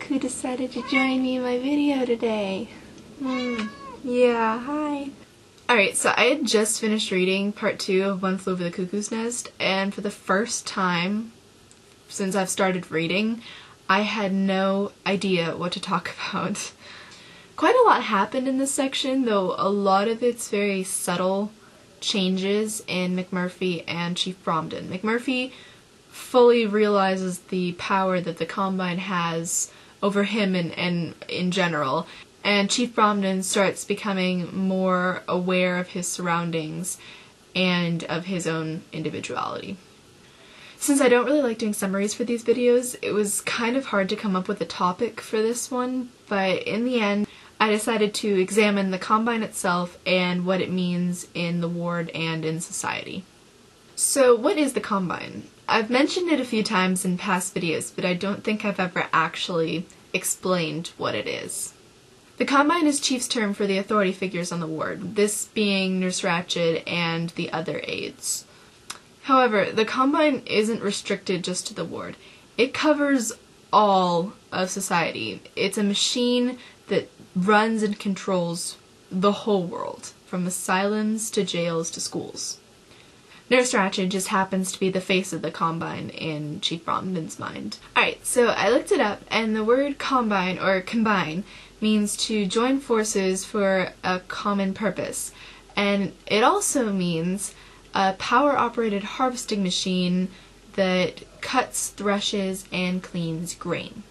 who decided to join me in my video today. Yeah, hi. Alright, so I had just finished reading part 2 of One Flew Over the Cuckoo's Nest, and for the first time since I've started reading, I had no idea what to talk about. Quite a lot happened in this section, though a lot of it's very subtle changes in McMurphy and Chief Bromden. McMurphy fully realizes the power that the Combine has over him and in general, and Chief Bromden starts becoming more aware of his surroundings and of his own individuality. Since I don't really like doing summaries for these videos, it was kind of hard to come up with a topic for this one, but in the end I decided to examine the Combine itself and what it means in the ward and in society. So what is the Combine? I've mentioned it a few times in past videos, but I don't think I've ever actually explained what it is. The Combine is Chief's term for the authority figures on the ward, this being Nurse Ratched and the other aides. However, the Combine isn't restricted just to the ward. It covers all of society. It's a machine that runs and controls the whole world, from asylums to jails to schools. Nurse Ratched just happens to be the face of the Combine in Chief Bromden's mind. Alright, so I looked it up, and the word Combine, or combine, means to join forces for a common purpose, and it also means a power-operated harvesting machine that cuts, threshes, and cleans grain.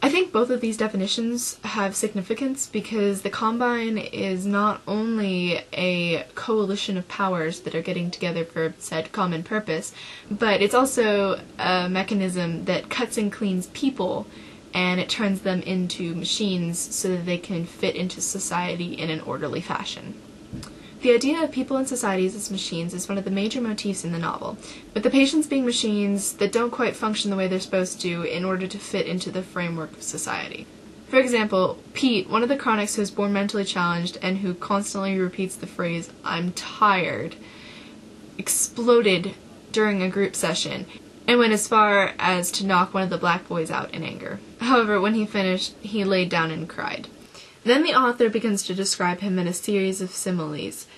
I think both of these definitions have significance because the Combine is not only a coalition of powers that are getting together for said common purpose, but it's also a mechanism that cuts and cleans people, and it turns them into machines so that they can fit into society in an orderly fashion. The idea of people and societies as machines is one of the major motifs in the novel, with the patients being machines that don't quite function the way they're supposed to in order to fit into the framework of society. For example, Pete, one of the chronics who is born mentally challenged and who constantly repeats the phrase, "I'm tired," exploded during a group session and went as far as to knock one of the black boys out in anger. However, when he finished, he laid down and cried. Then the author begins to describe him in a series of similes,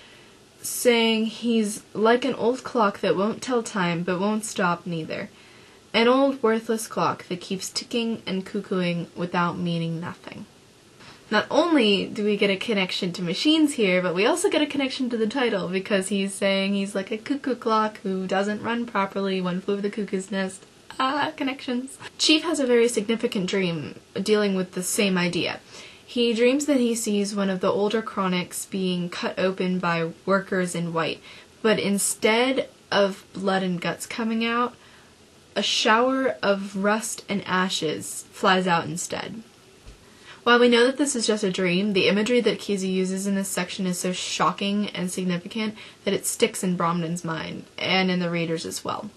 saying he's like an old clock that won't tell time but won't stop neither. An old worthless clock that keeps ticking and cuckooing without meaning nothing. Not only do we get a connection to machines here, but we also get a connection to the title because he's saying he's like a cuckoo clock who doesn't run properly. One Flew Over the Cuckoo's Nest. Connections. Chief has a very significant dream dealing with the same idea. He dreams that he sees one of the older chronics being cut open by workers in white, but instead of blood and guts coming out, a shower of rust and ashes flies out instead. While we know that this is just a dream, the imagery that Kesey uses in this section is so shocking and significant that it sticks in Bromden's mind, and in the reader's as well.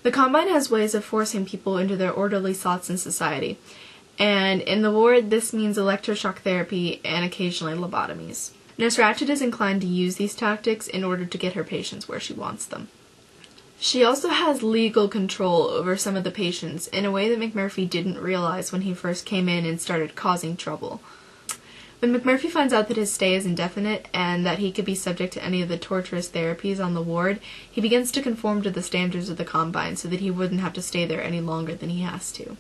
The Combine has ways of forcing people into their orderly thoughts in society, and in the ward this means electroshock therapy and occasionally lobotomies. Nurse Ratched is inclined to use these tactics in order to get her patients where she wants them. She also has legal control over some of the patients in a way that McMurphy didn't realize when he first came in and started causing trouble. When McMurphy finds out that his stay is indefinite and that he could be subject to any of the torturous therapies on the ward, he begins to conform to the standards of the Combine so that he wouldn't have to stay there any longer than he has to.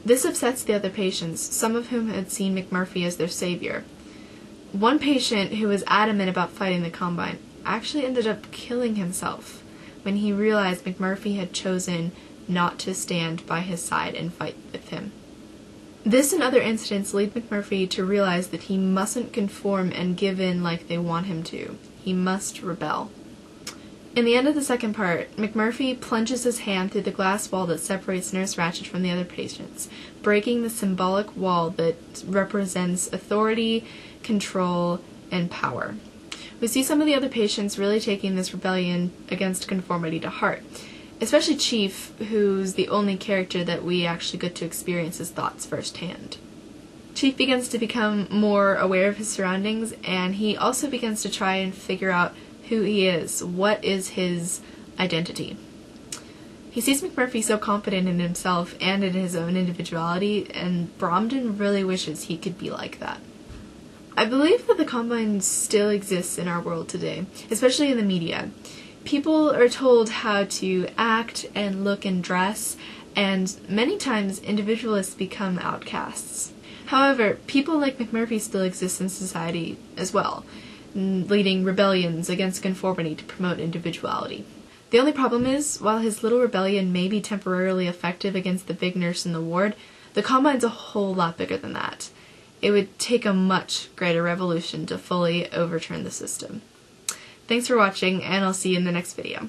This upsets the other patients, some of whom had seen McMurphy as their savior. One patient who was adamant about fighting the Combine actually ended up killing himself when he realized McMurphy had chosen not to stand by his side and fight with him. This and other incidents lead McMurphy to realize that he mustn't conform and give in like they want him to. He must rebel. In the end of the second part, McMurphy plunges his hand through the glass wall that separates Nurse Ratched from the other patients, breaking the symbolic wall that represents authority, control, and power. We see some of the other patients really taking this rebellion against conformity to heart, especially Chief, who's the only character that we actually get to experience his thoughts firsthand. Chief begins to become more aware of his surroundings, and he also begins to try and figure out who he is, what is his identity. He sees McMurphy so confident in himself and in his own individuality, and Bromden really wishes he could be like that. I believe that the Combine still exists in our world today, especially in the media. People are told how to act and look and dress, and many times individualists become outcasts. However, people like McMurphy still exist in society as well, leading rebellions against conformity to promote individuality. The only problem is, while his little rebellion may be temporarily effective against the big nurse in the ward, the Combine's a whole lot bigger than that. It would take a much greater revolution to fully overturn the system. Thanks for watching, and I'll see you in the next video.